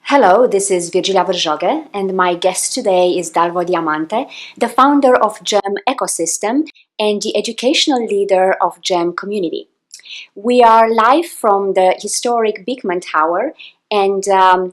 Hello, this is Virjoghe, and my guest today is Dalvo Diamante, the founder of GEM Ecosystem and the educational leader of GEM Community. We are live from the historic Beekman Tower, and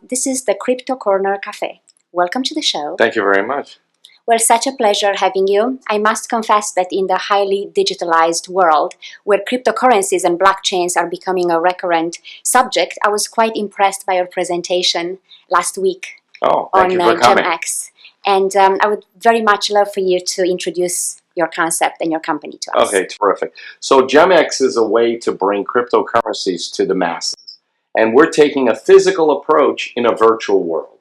this is the Crypto Corner Cafe. Welcome to the show. Thank you very much. Well, such a pleasure having you. I must confess that in the highly digitalized world, where cryptocurrencies and blockchains are becoming a recurrent subject, I was quite impressed by your presentation last week Thank you for coming. GemX. And I would very much love for you to introduce your concept and your company to us. Okay, terrific. So GemX is a way to bring cryptocurrencies to the masses. And we're taking a physical approach in a virtual world.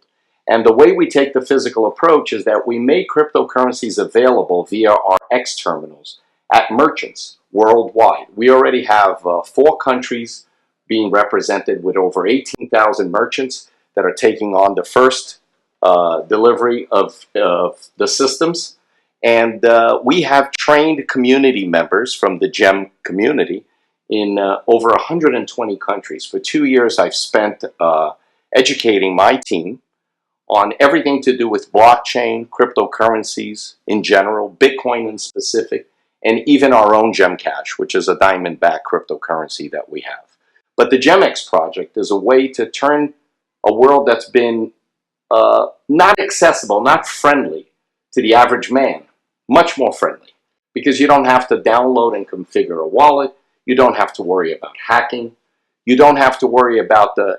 And the way we take the physical approach is that we make cryptocurrencies available via our X terminals at merchants worldwide. We already have 4 countries being represented with over 18,000 merchants that are taking on the first delivery of the systems. And we have trained community members from the GEM community in over 120 countries. For 2 years, I've spent educating my team on everything to do with blockchain, cryptocurrencies in general, Bitcoin in specific, and even our own GemCash, which is a diamond-backed cryptocurrency that we have. But the GemX project is a way to turn a world that's been not accessible, not friendly to the average man, much more friendly, because you don't have to download and configure a wallet, you don't have to worry about hacking, you don't have to worry about the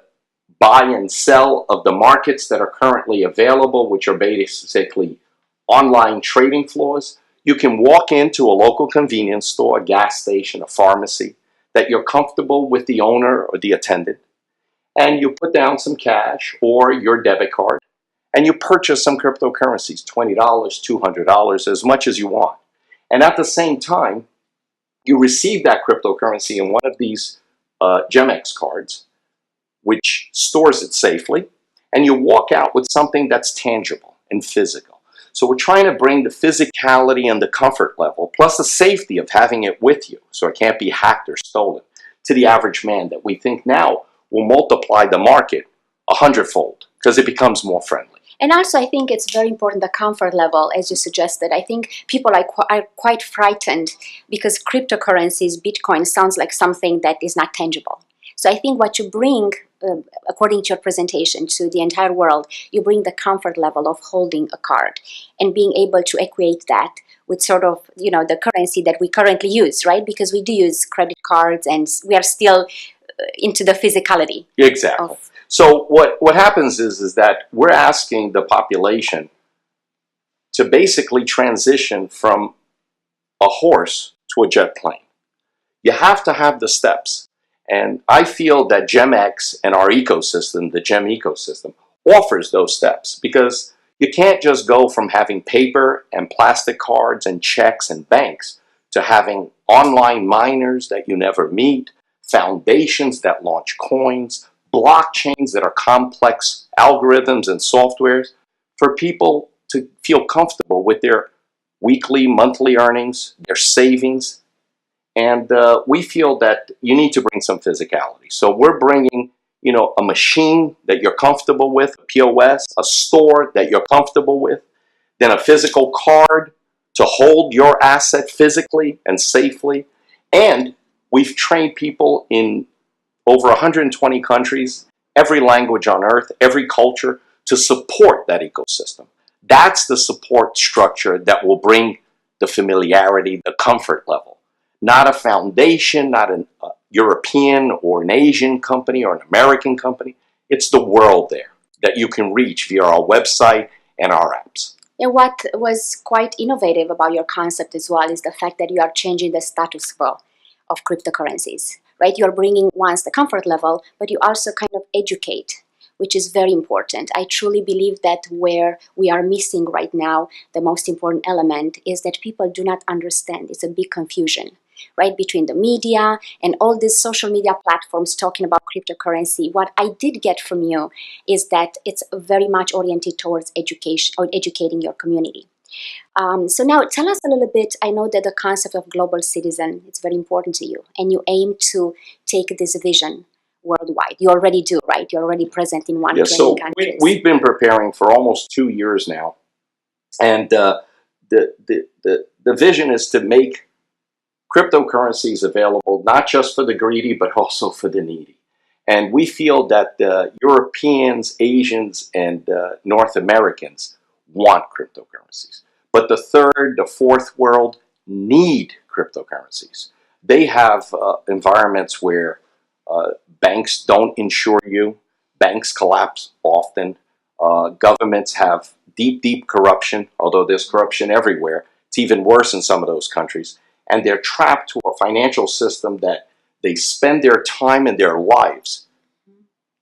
buy and sell of the markets that are currently available, which are basically online trading floors. You can walk into a local convenience store, a gas station, a pharmacy, that you're comfortable with the owner or the attendant, and you put down some cash or your debit card, and you purchase some cryptocurrencies, $20, $200, as much as you want. And at the same time, you receive that cryptocurrency in one of these GemX cards, which stores it safely, and you walk out with something that's tangible and physical. So we're trying to bring the physicality and the comfort level, plus the safety of having it with you, so it can't be hacked or stolen, to the average man that we think now will multiply the market 100-fold, because it becomes more friendly. And also, I think it's very important, the comfort level, as you suggested. I think people are quite frightened because cryptocurrencies, Bitcoin, sounds like something that is not tangible. So I think what you bring, according to your presentation, to the entire world, you bring the comfort level of holding a card and being able to equate that with sort of, the currency that we currently use, right? Because we do use credit cards and we are still into the physicality. Exactly. So what happens is that we're asking the population to basically transition from a horse to a jet plane. You have to have the steps. And I feel that GemX and our ecosystem, the GEM ecosystem, offers those steps, because you can't just go from having paper and plastic cards and checks and banks to having online miners that you never meet, foundations that launch coins, blockchains that are complex algorithms and softwares, for people to feel comfortable with their weekly, monthly earnings, their savings. And we feel that you need to bring some physicality. So we're bringing, a machine that you're comfortable with, a POS, a store that you're comfortable with, then a physical card to hold your asset physically and safely. And we've trained people in over 120 countries, every language on earth, every culture, to support that ecosystem. That's the support structure that will bring the familiarity, the comfort level. Not a foundation, not a European or an Asian company or an American company. It's the world there that you can reach via our website and our apps. And what was quite innovative about your concept as well is the fact that you are changing the status quo of cryptocurrencies, right? You're bringing once the comfort level, but you also kind of educate, which is very important. I truly believe that where we are missing right now, the most important element is that people do not understand. It's a big confusion, right, between the media and all these social media platforms talking about cryptocurrency. What I did get from you is that it's very much oriented towards education or educating your community. So now tell us a little bit. I know that the concept of global citizen is very important to you, and you aim to take this vision worldwide? You already do, right? You're already present in Yeah, 120 so countries. we've been preparing for almost 2 years now, and the vision is to make cryptocurrencies available not just for the greedy, but also for the needy. And we feel that Europeans, Asians, and North Americans want cryptocurrencies. But the third, the fourth world need cryptocurrencies. They have environments where banks don't insure you, banks collapse often, governments have deep, deep corruption, although there's corruption everywhere. It's even worse in some of those countries. And they're trapped to a financial system that they spend their time and their lives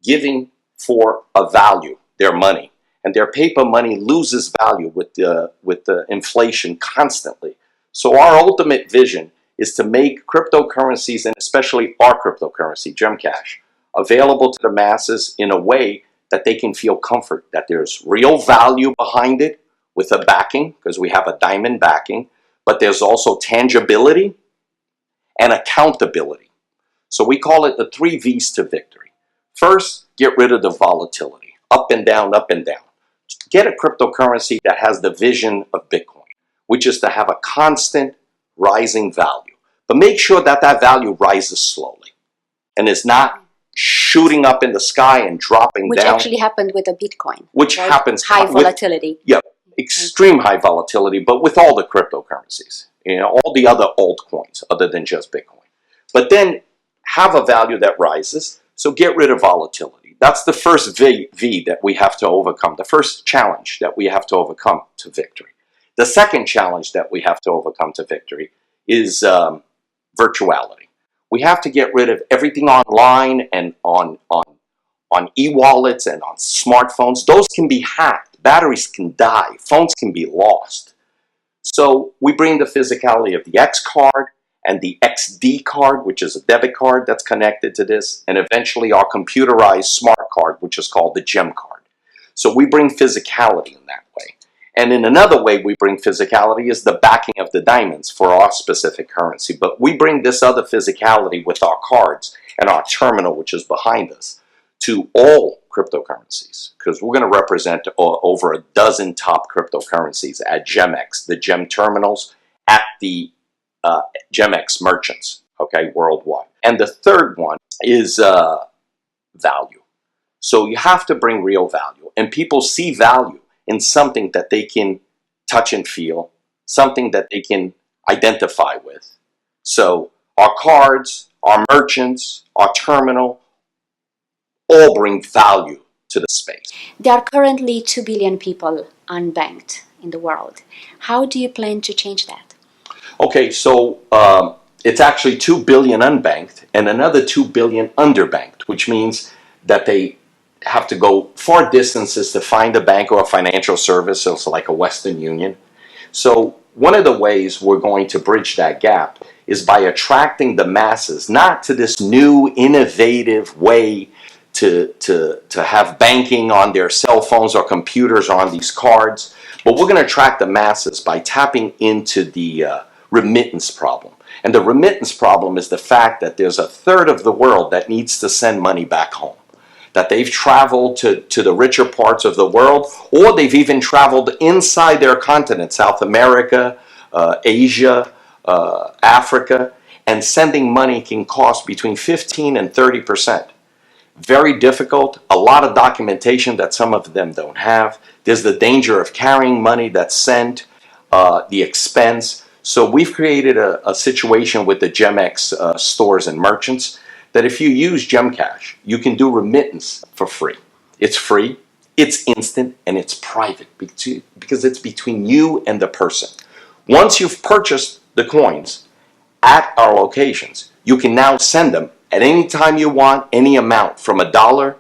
giving for a value, their money. And their paper money loses value with the inflation constantly. So our ultimate vision is to make cryptocurrencies, and especially our cryptocurrency, GemCash, available to the masses in a way that they can feel comfort, that there's real value behind it with a backing, because we have a diamond backing, but there's also tangibility and accountability. So we call it the 3 V's to victory. First, get rid of the volatility, up and down, up and down. Get a cryptocurrency that has the vision of Bitcoin, which is to have a constant rising value. But make sure that that value rises slowly and is not shooting up in the sky and dropping Which down. actually happened with the Bitcoin. Which right? happens High with, volatility. yeah, extreme high volatility, but with all the cryptocurrencies, all the other altcoins other than just Bitcoin. But then have a value that rises, so get rid of volatility. That's the first V that we have to overcome, the first challenge that we have to overcome to victory. The second challenge that we have to overcome to victory is virtuality. We have to get rid of everything online and on e-wallets and on smartphones. Those can be hacked. Batteries can die. Phones can be lost. So we bring the physicality of the X card and the XD card, which is a debit card that's connected to this, and eventually our computerized smart card, which is called the Gem card. So we bring physicality in that way. And in another way we bring physicality is the backing of the diamonds for our specific currency. But we bring this other physicality with our cards and our terminal, which is behind us, to all cryptocurrencies, because we're going to represent over a dozen top cryptocurrencies at GemX, the Gem terminals, at the GemX merchants, okay, worldwide. And the third one is value. So you have to bring real value, and people see value in something that they can touch and feel, something that they can identify with. So our cards, our merchants, our terminal, all bring value to the space. There are currently 2 billion people unbanked in the world. How do you plan to change that? Okay, so it's actually 2 billion unbanked and another 2 billion underbanked, which means that they have to go far distances to find a bank or a financial service, so it's like a Western Union. So one of the ways we're going to bridge that gap is by attracting the masses, not to this new innovative way to have banking on their cell phones or computers or on these cards, but we're going to attract the masses by tapping into the remittance problem. And the remittance problem is the fact that there's a third of the world that needs to send money back home, that they've traveled to the richer parts of the world, or they've even traveled inside their continent, South America, Asia, Africa, and sending money can cost between 15 and 30%. Very difficult, a lot of documentation that some of them don't have. There's the danger of carrying money that's sent, the expense. So we've created a situation with the GemX stores and merchants that if you use GemCash, you can do remittance for free. It's free, it's instant, and it's private because it's between you and the person. Once you've purchased the coins at our locations, you can now send them at any time you want, any amount from $1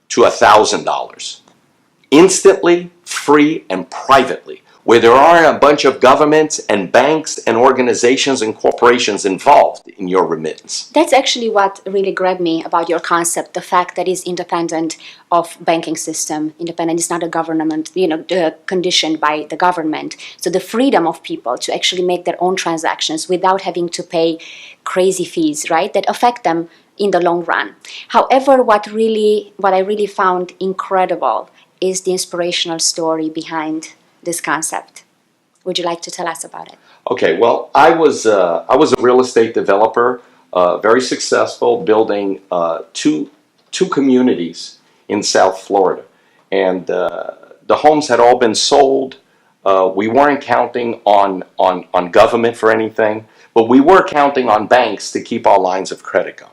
to $1,000. Instantly, free, and privately, where there aren't a bunch of governments and banks and organizations and corporations involved in your remittance. That's actually what really grabbed me about your concept, the fact that it's independent of banking system, independent, it's not a government, conditioned by the government. So the freedom of people to actually make their own transactions without having to pay crazy fees, right, that affect them in the long run. However, what I really found incredible is the inspirational story behind this concept. Would you like to tell us about it? Okay, well, I was a real estate developer, very successful, building two communities in South Florida, and the homes had all been sold. We weren't counting on government for anything, but we were counting on banks to keep our lines of credit going.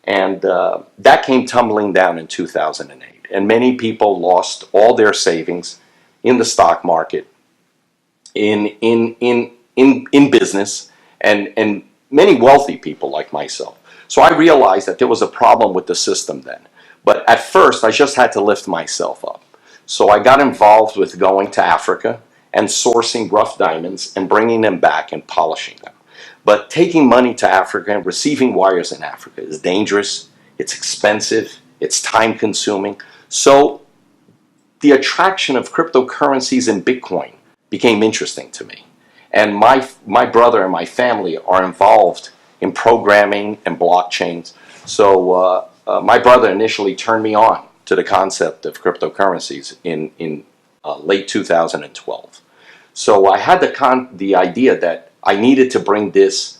And that came tumbling down in 2008. And many people lost all their savings in the stock market, in business, and many wealthy people like myself. So I realized that there was a problem with the system then. But at first, I just had to lift myself up. So I got involved with going to Africa and sourcing rough diamonds and bringing them back and polishing them. But taking money to Africa and receiving wires in Africa is dangerous, it's expensive, it's time consuming. So the attraction of cryptocurrencies and Bitcoin became interesting to me. And my brother and my family are involved in programming and blockchains. So my brother initially turned me on to the concept of cryptocurrencies in late 2012. So I had the idea that I needed to bring this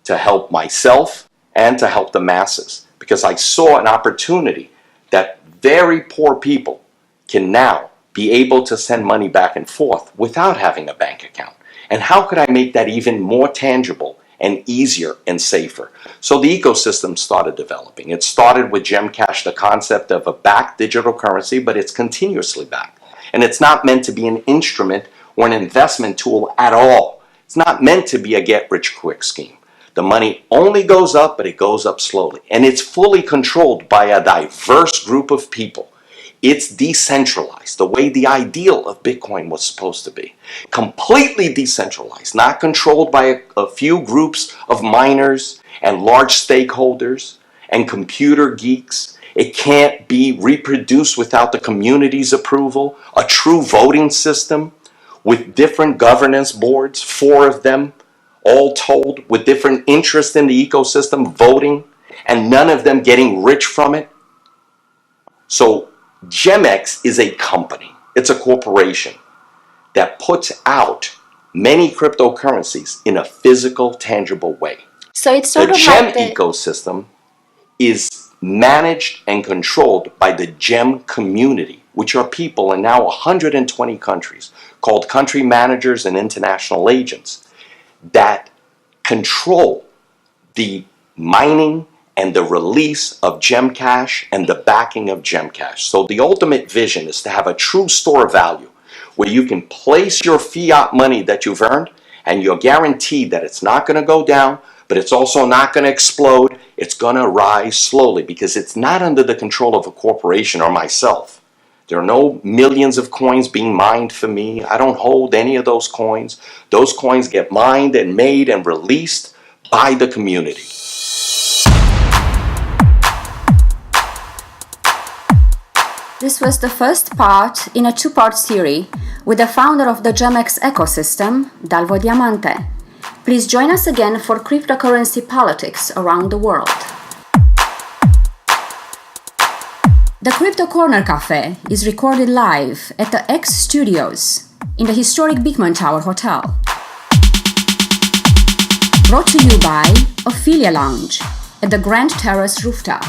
to help myself and to help the masses, because I saw an opportunity that very poor people can now be able to send money back and forth without having a bank account. And how could I make that even more tangible and easier and safer? So the ecosystem started developing. It started with GemCash, the concept of a backed digital currency, but it's continuously backed. And it's not meant to be an instrument or an investment tool at all. It's not meant to be a get-rich-quick scheme. The money only goes up, but it goes up slowly. And it's fully controlled by a diverse group of people. It's decentralized, the way the ideal of Bitcoin was supposed to be. Completely decentralized, not controlled by a few groups of miners and large stakeholders and computer geeks. It can't be reproduced without the community's approval. A true voting system with different governance boards, 4 of them, all told, with different interests in the ecosystem voting, and none of them getting rich from it. So GemX is a company, it's a corporation that puts out many cryptocurrencies in a physical, tangible way. So it's sort the of Gem like the ecosystem is managed and controlled by the Gem community, which are people in now 120 countries, called country managers and international agents, that control the mining and the release of GemCash and the backing of GemCash. So the ultimate vision is to have a true store of value where you can place your fiat money that you've earned, and you're guaranteed that it's not going to go down, but it's also not going to explode. It's going to rise slowly because it's not under the control of a corporation or myself. There are no millions of coins being mined for me. I don't hold any of those coins. Those coins get mined and made and released by the community. This was the first part in a 2-part series with the founder of the GemX ecosystem, Dalvo Diamante. Please join us again for cryptocurrency politics around the world. The Crypto Corner Cafe is recorded live at the X Studios in the historic Beekman Tower Hotel. Brought to you by Ophelia Lounge at the Grand Terrace Rooftop.